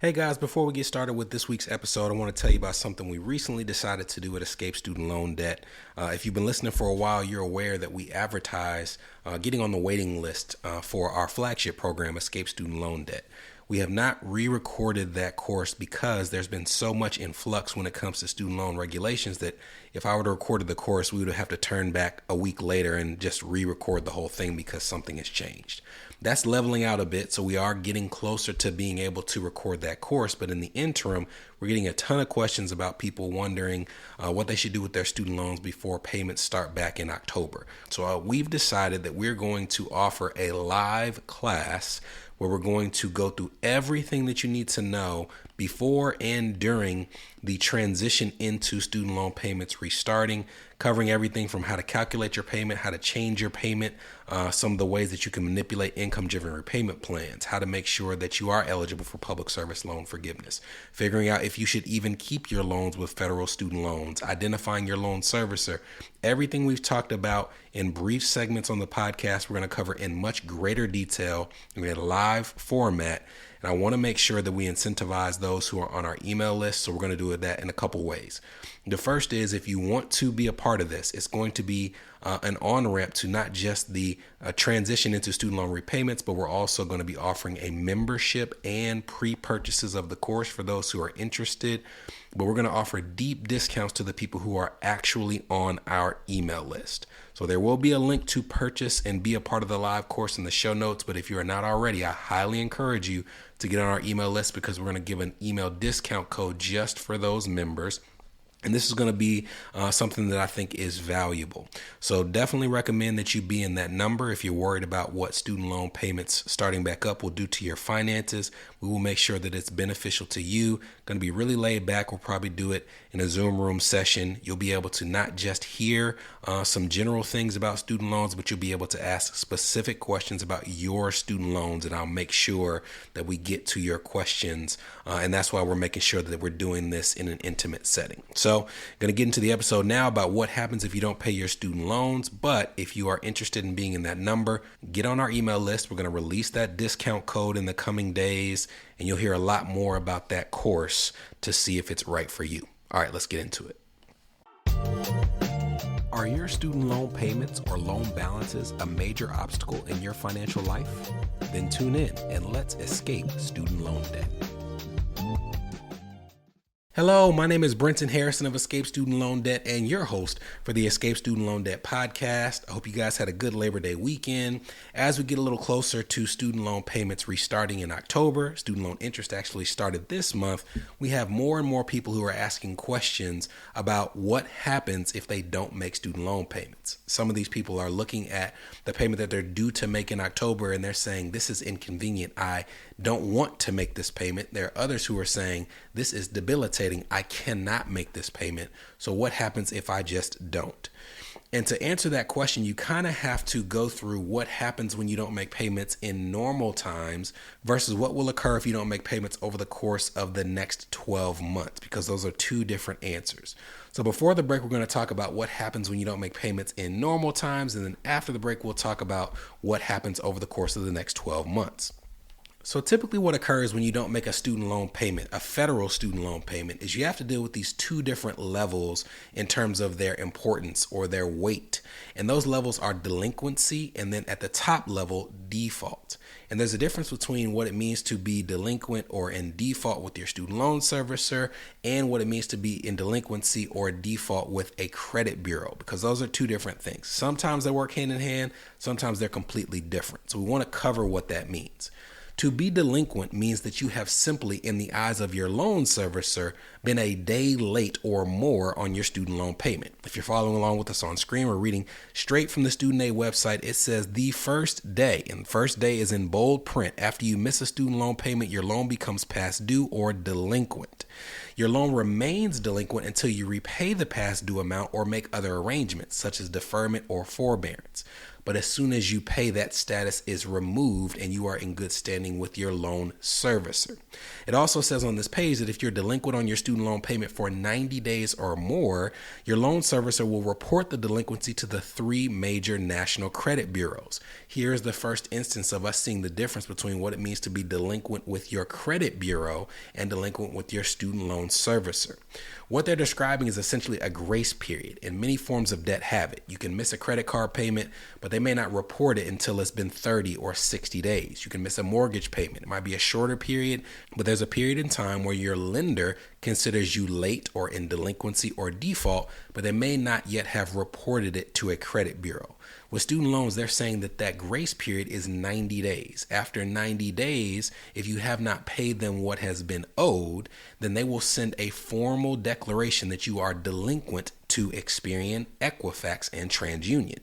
Hey guys, before we get started with this week's episode, I want to tell you about something we recently decided to do at Escape Student Loan Debt. If you've been listening for a while, you're aware that we advertise getting on the waiting list for our flagship program, Escape Student Loan Debt. We have not re-recorded that course because there's been so much influx when it comes to student loan regulations that if I were to record the course, we would have to turn back a week later and just re-record the whole thing because something has changed. That's leveling out a bit, so we are getting closer to being able to record that course. But in the interim, we're getting a ton of questions about people wondering what they should do with their student loans before payments start back in October. So we've decided that we're going to offer a live class where we're going to go through everything that you need to know before and during the transition into student loan payments restarting, covering everything from how to calculate your payment, how to change your payment, some of the ways that you can manipulate income-driven repayment plans, how to make sure that you are eligible for public service loan forgiveness, figuring out if you should even keep your loans with federal student loans, identifying your loan servicer. Everything we've talked about in brief segments on the podcast, we're going to cover in much greater detail in a live format. And I want to make sure that we incentivize those who are on our email list. So we're going to do that in a couple ways. The first is if you want to be a part of this, it's going to be an on-ramp to not just the transition into student loan repayments, but we're also going to be offering a membership and pre-purchases of the course for those who are interested. But we're going to offer deep discounts to the people who are actually on our email list. So there will be a link to purchase and be a part of the live course in the show notes. But if you are not already, I highly encourage you to get on our email list because we're going to give an email discount code just for those members. And this is going to be something that I think is valuable. So definitely recommend that you be in that number if you're worried about what student loan payments starting back up will do to your finances. We will make sure that it's beneficial to you. Going to be really laid back. We'll probably do it in a Zoom room session. You'll be able to not just hear some general things about student loans, but you'll be able to ask specific questions about your student loans. And I'll make sure that we get to your questions. And that's why we're making sure that we're doing this in an intimate setting. So I'm going to get into the episode now about what happens if you don't pay your student loans. But if you are interested in being in that number, get on our email list. We're going to release that discount code in the coming days, and you'll hear a lot more about that course to see if it's right for you. All right, let's get into it. Are your student loan payments or loan balances a major obstacle in your financial life? Then tune in and let's escape student loan debt. Hello, my name is Brenton Harrison of Escape Student Loan Debt and your host for the Escape Student Loan Debt podcast. I hope you guys had a good Labor Day weekend. As we get a little closer to student loan payments restarting in October, student loan interest actually started this month, we have more and more people who are asking questions about what happens if they don't make student loan payments. Some of these people are looking at the payment that they're due to make in October and they're saying, this is inconvenient. I don't want to make this payment. There are others who are saying, this is debilitating. I cannot make this payment. So what happens if I just don't? And to answer that question, you kind of have to go through what happens when you don't make payments in normal times versus what will occur if you don't make payments over the course of the next 12 months, because those are two different answers. So before the break, we're going to talk about what happens when you don't make payments in normal times. And then after the break, we'll talk about what happens over the course of the next 12 months. So typically what occurs when you don't make a student loan payment, a federal student loan payment, is you have to deal with these two different levels in terms of their importance or their weight. And those levels are delinquency and then at the top level, default. And there's a difference between what it means to be delinquent or in default with your student loan servicer and what it means to be in delinquency or default with a credit bureau, because those are two different things. Sometimes they work hand in hand, sometimes they're completely different. So we want to cover what that means. To be delinquent means that you have simply, in the eyes of your loan servicer, been a day late or more on your student loan payment. If you're following along with us on screen, we're reading straight from the Student Aid website. It says the first day, and the first day is in bold print. After you miss a student loan payment, your loan becomes past due or delinquent. Your loan remains delinquent until you repay the past due amount or make other arrangements, such as deferment or forbearance. but as soon as you pay, that status is removed and you are in good standing with your loan servicer. It also says on this page that if you're delinquent on your student loan payment for 90 days or more, your loan servicer will report the delinquency to the 3 major national credit bureaus. Here is the first instance of us seeing the difference between what it means to be delinquent with your credit bureau and delinquent with your student loan servicer. What they're describing is essentially a grace period, and many forms of debt have it. You can miss a credit card payment, but they may not report it until it's been 30 or 60 days. You can miss a mortgage payment. It might be a shorter period, but there's a period in time where your lender considers you late or in delinquency or default, but they may not yet have reported it to a credit bureau. With student loans, they're saying that grace period is 90 days. After 90 days, if you have not paid them what has been owed, then they will send a formal declaration that you are delinquent to Experian, Equifax, and TransUnion.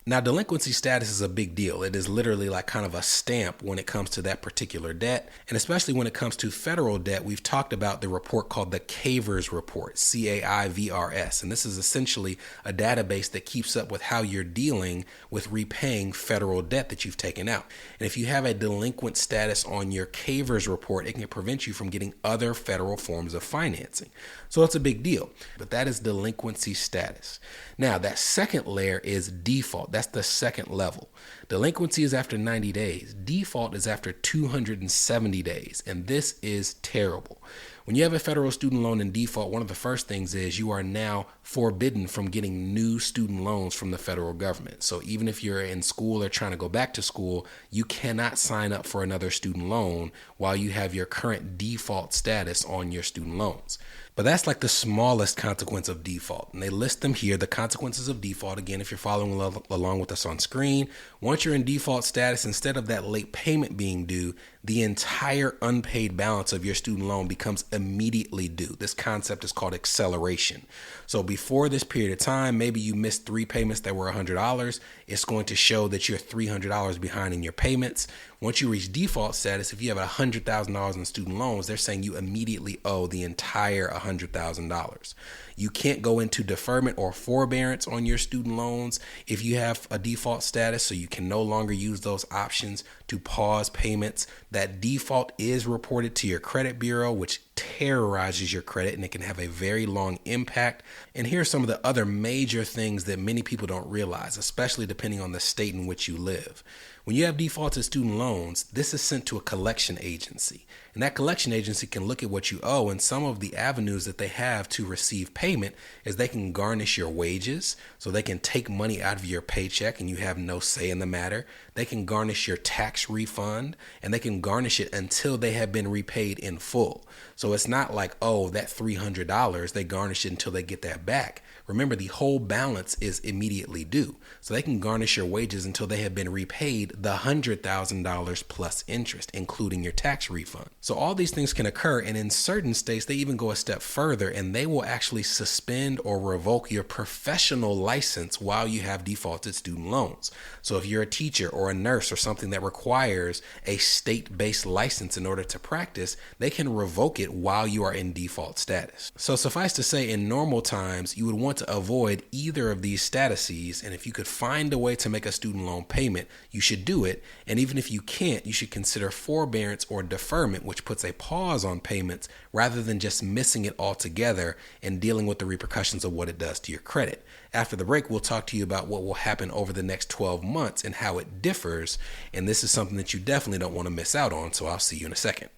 Now, delinquency status is a big deal. It is literally like kind of a stamp when it comes to that particular debt. And especially when it comes to federal debt, we've talked about the report called the CAIVRS report, CAIVRS. And this is essentially a database that keeps up with how you're dealing with repaying federal debt that you've taken out. And if you have a delinquent status on your CAIVRS report, it can prevent you from getting other federal forms of financing. So it's a big deal, but that is delinquency status. Now, that second layer is default. That's the second level. Delinquency is after 90 days. Default is after 270 days, and this is terrible. When you have a federal student loan in default, one of the first things is you are now forbidden from getting new student loans from the federal government. So even if you're in school or trying to go back to school, you cannot sign up for another student loan while you have your current default status on your student loans. But that's like the smallest consequence of default. And they list them here, the consequences of default. Again, if you're following along with us on screen, once you're in default status, instead of that late payment being due, the entire unpaid balance of your student loan becomes immediately due. This concept is called acceleration. So before this period of time, maybe you missed 3 payments that were $100. It's going to show that you're $300 behind in your payments. Once you reach default status, if you have $100,000 in student loans, they're saying you immediately owe the entire $100,000. You can't go into deferment or forbearance on your student loans if you have a default status, so you can no longer use those options to pause payments. That default is reported to your credit bureau, which terrorizes your credit, and it can have a very long impact. And here are some of the other major things that many people don't realize, especially depending on the state in which you live. When you have defaulted student loans, this is sent to a collection agency, and that collection agency can look at what you owe, and some of the avenues that they have to receive payment is they can garnish your wages, so they can take money out of your paycheck and you have no say in the matter. They can garnish your tax refund, and they can garnish it until they have been repaid in full. So it's not like, oh, that $300, they garnish it until they get that back. Remember, the whole balance is immediately due. So they can garnish your wages until they have been repaid the $100,000 plus interest, including your tax refund. So all these things can occur, and in certain states, they even go a step further, and they will actually suspend or revoke your professional license while you have defaulted student loans. So if you're a teacher or a nurse or something that requires a state-based license in order to practice, they can revoke it while you are in default status. So suffice to say, in normal times, you would want to avoid either of these statuses, and if you could find a way to make a student loan payment, you should do it. And even if you can't, you should consider forbearance or deferment, which puts a pause on payments rather than just missing it altogether and dealing with the repercussions of what it does to your credit. After the break, we'll talk to you about what will happen over the next 12 months and how it differs, and this is something that you definitely don't want to miss out on, so I'll see you in a second.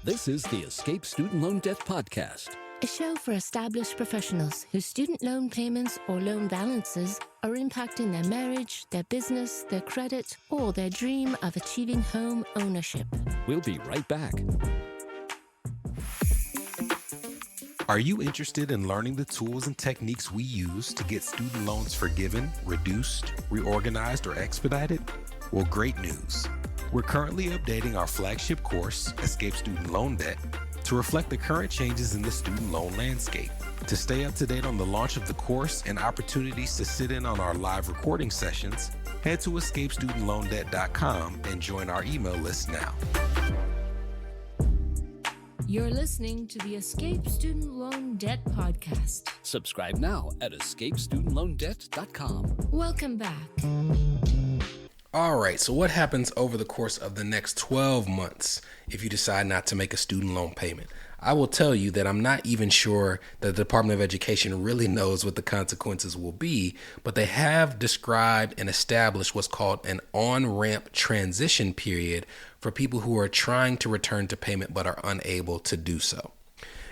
This is the Escape Student Loan Debt Podcast, a show for established professionals whose student loan payments or loan balances are impacting their marriage, their business, their credit, or their dream of achieving home ownership. We'll be right back. Are you interested in learning the tools and techniques we use to get student loans forgiven, reduced, reorganized, or expedited? Well, great news. We're currently updating our flagship course, Escape Student Loan Debt, to reflect the current changes in the student loan landscape. To stay up to date on the launch of the course and opportunities to sit in on our live recording sessions, head to escapestudentloandebt.com and join our email list now. You're listening to the Escape Student Loan Debt Podcast. Subscribe now at escapestudentloandebt.com. Welcome back. All right, so what happens over the course of the next 12 months if you decide not to make a student loan payment? I will tell you that I'm not even sure that the Department of Education really knows what the consequences will be, but they have described and established what's called an on-ramp transition period for people who are trying to return to payment but are unable to do so.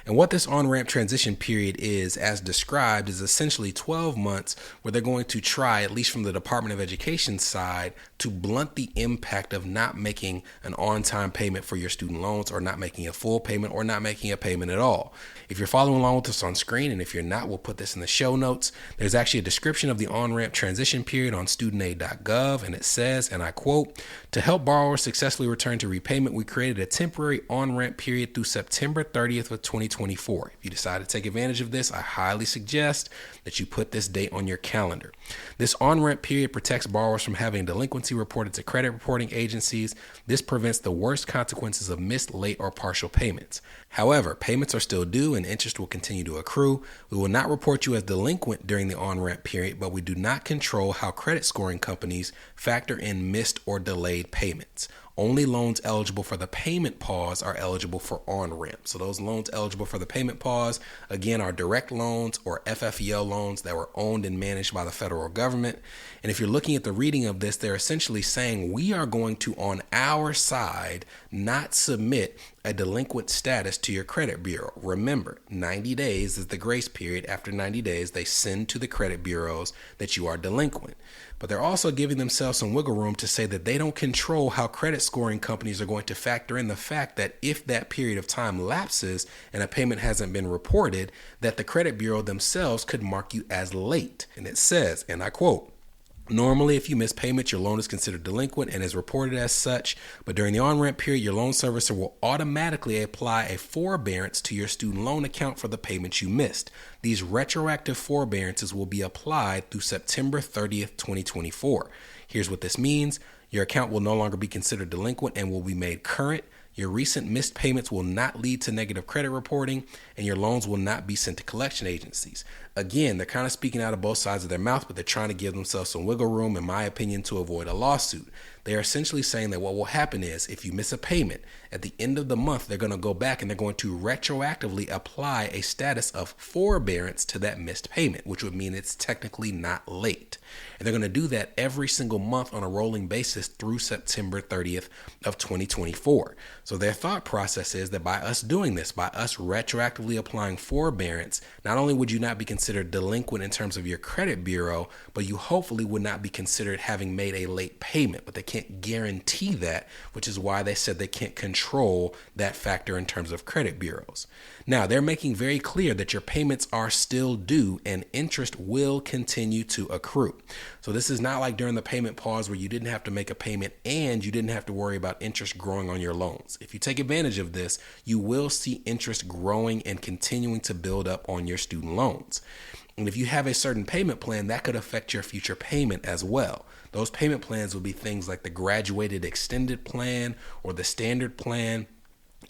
And what this on-ramp transition period is, as described, is essentially 12 months where they're going to try, at least from the Department of Education side, to blunt the impact of not making an on-time payment for your student loans, or not making a full payment, or not making a payment at all. If you're following along with us on screen, and if you're not, we'll put this in the show notes. There's actually a description of the on-ramp transition period on studentaid.gov, and it says, and I quote, "To help borrowers successfully return to repayment, we created a temporary on-ramp period through September 30th of 2024. If you decide to take advantage of this, I highly suggest that you put this date on your calendar. This on-ramp period protects borrowers from having delinquency reported to credit reporting agencies. This prevents the worst consequences of missed, late, or partial payments. However, payments are still due and interest will continue to accrue. We will not report you as delinquent during the on-ramp period, but we do not control how credit scoring companies factor in missed or delayed payments. Only loans eligible for the payment pause are eligible for on-ramp." So those loans eligible for the payment pause, again, are direct loans or FFEL loans that were owned and managed by the federal government. And if you're looking at the reading of this, they're essentially saying we are going to, on our side, not submit a delinquent status to your credit bureau. Remember, 90 days is the grace period. After 90 days, they send to the credit bureaus that you are delinquent. But they're also giving themselves some wiggle room to say that they don't control how credit scoring companies are going to factor in the fact that if that period of time lapses and a payment hasn't been reported, that the credit bureau themselves could mark you as late. And it says, and I quote, "Normally, if you miss payment, your loan is considered delinquent and is reported as such. But during the on-ramp period, your loan servicer will automatically apply a forbearance to your student loan account for the payments you missed. These retroactive forbearances will be applied through September 30th, 2024. Here's what this means. Your account will no longer be considered delinquent and will be made current. Your recent missed payments will not lead to negative credit reporting, and your loans will not be sent to collection agencies." Again, they're kind of speaking out of both sides of their mouth, but they're trying to give themselves some wiggle room, in my opinion, to avoid a lawsuit. They are essentially saying that what will happen is if you miss a payment, at the end of the month, they're going to go back and they're going to retroactively apply a status of forbearance to that missed payment, which would mean it's technically not late. And they're going to do that every single month on a rolling basis through September 30th of 2024. So their thought process is that by us doing this, by us retroactively applying forbearance, not only would you not be considered delinquent in terms of your credit bureau, but you hopefully would not be considered having made a late payment. But they can't guarantee that, which is why they said they can't control that factor in terms of credit bureaus. Now, they're making very clear that your payments are still due and interest will continue to accrue. So this is not like during the payment pause where you didn't have to make a payment and you didn't have to worry about interest growing on your loans. If you take advantage of this, you will see interest growing and continuing to build up on your student loans. And if you have a certain payment plan, that could affect your future payment as well. Those payment plans will be things like the graduated extended plan or the standard plan.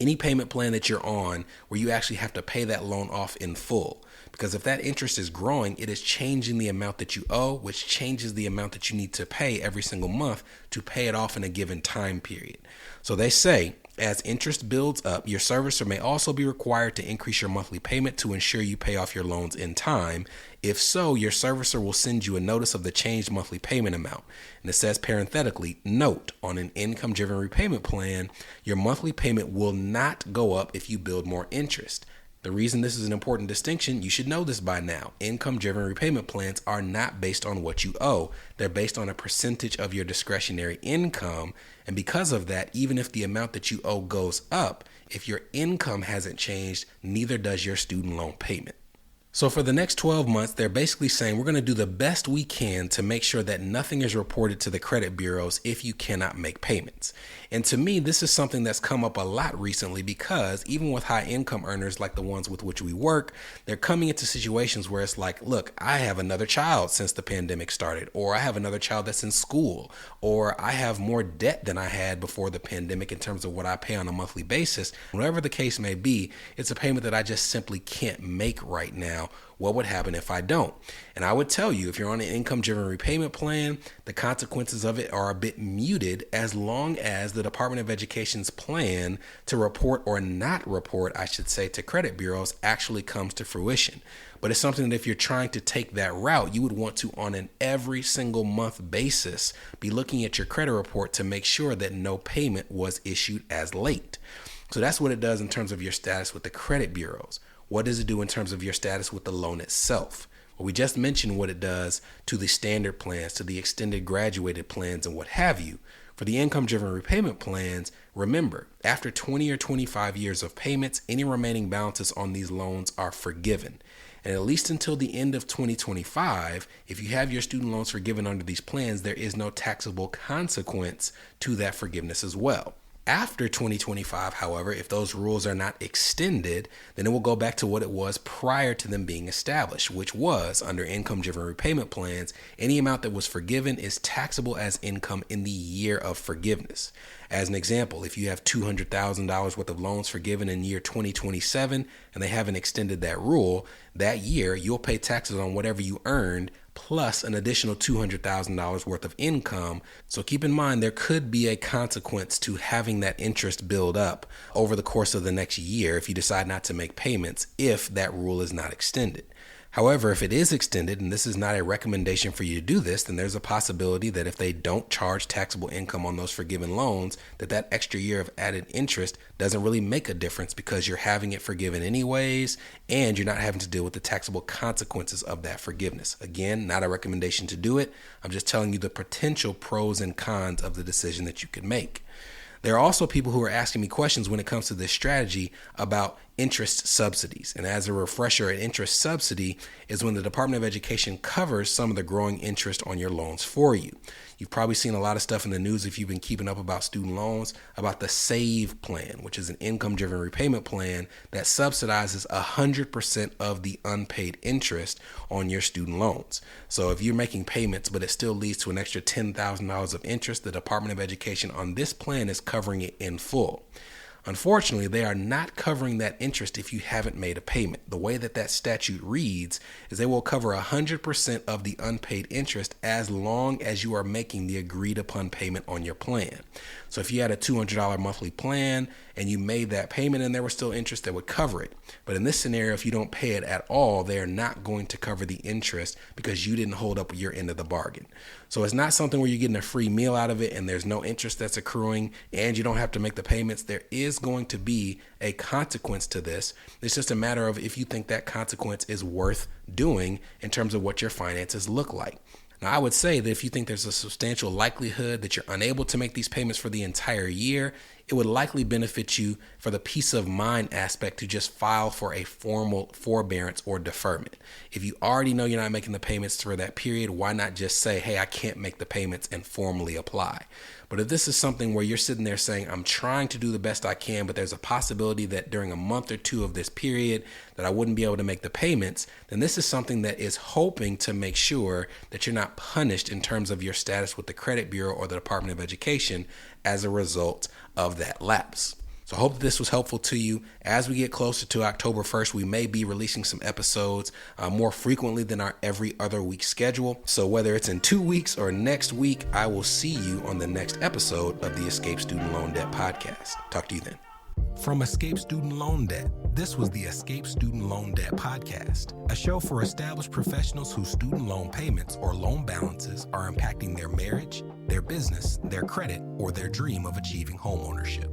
Any payment plan that you're on where you actually have to pay that loan off in full. Because if that interest is growing, it is changing the amount that you owe, which changes the amount that you need to pay every single month to pay it off in a given time period. So they say, as interest builds up, your servicer may also be required to increase your monthly payment to ensure you pay off your loans in time. If so, your servicer will send you a notice of the changed monthly payment amount. And it says parenthetically, note, on an income-driven repayment plan, your monthly payment will not go up if you build more interest. The reason this is an important distinction, you should know this by now. Income-driven repayment plans are not based on what you owe. They're based on a percentage of your discretionary income. And because of that, even if the amount that you owe goes up, if your income hasn't changed, neither does your student loan payment. So for the next 12 months, they're basically saying we're going to do the best we can to make sure that nothing is reported to the credit bureaus if you cannot make payments. And to me, this is something that's come up a lot recently because even with high income earners like the ones with which we work, they're coming into situations where it's like, look, I have another child since the pandemic started, or I have another child that's in school, or I have more debt than I had before the pandemic in terms of what I pay on a monthly basis. Whatever the case may be, it's a payment that I just simply can't make right now. What would happen if I don't? And I would tell you, if you're on an income-driven repayment plan, the consequences of it are a bit muted as long as the Department of Education's plan to report or not report, I should say, to credit bureaus actually comes to fruition. But it's something that if you're trying to take that route, you would want to, on an every single month basis, be looking at your credit report to make sure that no payment was issued as late. So that's what it does in terms of your status with the credit bureaus. What does it do in terms of your status with the loan itself? Well, we just mentioned what it does to the standard plans, to the extended graduated plans, and what have you. For the income-driven repayment plans, remember, after 20 or 25 years of payments, any remaining balances on these loans are forgiven. And at least until the end of 2025, if you have your student loans forgiven under these plans, there is no taxable consequence to that forgiveness as well. After 2025, however, if those rules are not extended, then it will go back to what it was prior to them being established, which was under income-driven repayment plans, any amount that was forgiven is taxable as income in the year of forgiveness. As an example, if you have $200,000 worth of loans forgiven in year 2027 and they haven't extended that rule, that year you'll pay taxes on whatever you earned plus an additional $200,000 worth of income. So keep in mind, there could be a consequence to having that interest build up over the course of the next year if you decide not to make payments if that rule is not extended. However, if it is extended, and this is not a recommendation for you to do this, then there's a possibility that if they don't charge taxable income on those forgiven loans, that extra year of added interest doesn't really make a difference because you're having it forgiven anyways, and you're not having to deal with the taxable consequences of that forgiveness. Again, not a recommendation to do it. I'm just telling you the potential pros and cons of the decision that you could make. There are also people who are asking me questions when it comes to this strategy about interest subsidies. And as a refresher, an interest subsidy is when the Department of Education covers some of the growing interest on your loans for you. You've probably seen a lot of stuff in the news if you've been keeping up about student loans about the SAVE plan, which is an income-driven repayment plan that subsidizes 100% of the unpaid interest on your student loans. So if you're making payments, but it still leads to an extra $10,000 of interest, the Department of Education on this plan is covering it in full. Unfortunately, they are not covering that interest if you haven't made a payment. The way that statute reads is they will cover 100% of the unpaid interest as long as you are making the agreed upon payment on your plan. So if you had a $200 monthly plan and you made that payment and there was still interest, that would cover it. But in this scenario, if you don't pay it at all, they are not going to cover the interest because you didn't hold up your end of the bargain. So it's not something where you're getting a free meal out of it and there's no interest that's accruing and you don't have to make the payments. There is going to be a consequence to this. It's just a matter of if you think that consequence is worth doing in terms of what your finances look like. Now, I would say that if you think there's a substantial likelihood that you're unable to make these payments for the entire year, it would likely benefit you for the peace of mind aspect to just file for a formal forbearance or deferment. If you already know you're not making the payments for that period, why not just say, hey, I can't make the payments and formally apply? But if this is something where you're sitting there saying, I'm trying to do the best I can, but there's a possibility that during a month or two of this period that I wouldn't be able to make the payments, then this is something that is hoping to make sure that you're not punished in terms of your status with the credit bureau or the Department of Education as a result of that lapse. So I hope that this was helpful to you. As we get closer to October 1st, we may be releasing some episodes more frequently than our every other week schedule. So whether it's in 2 weeks or next week, I will see you on the next episode of the Escape Student Loan Debt Podcast. Talk to you then. From Escape Student Loan Debt, this was the Escape Student Loan Debt Podcast, a show for established professionals whose student loan payments or loan balances are impacting their marriage, their business, their credit, or their dream of achieving homeownership.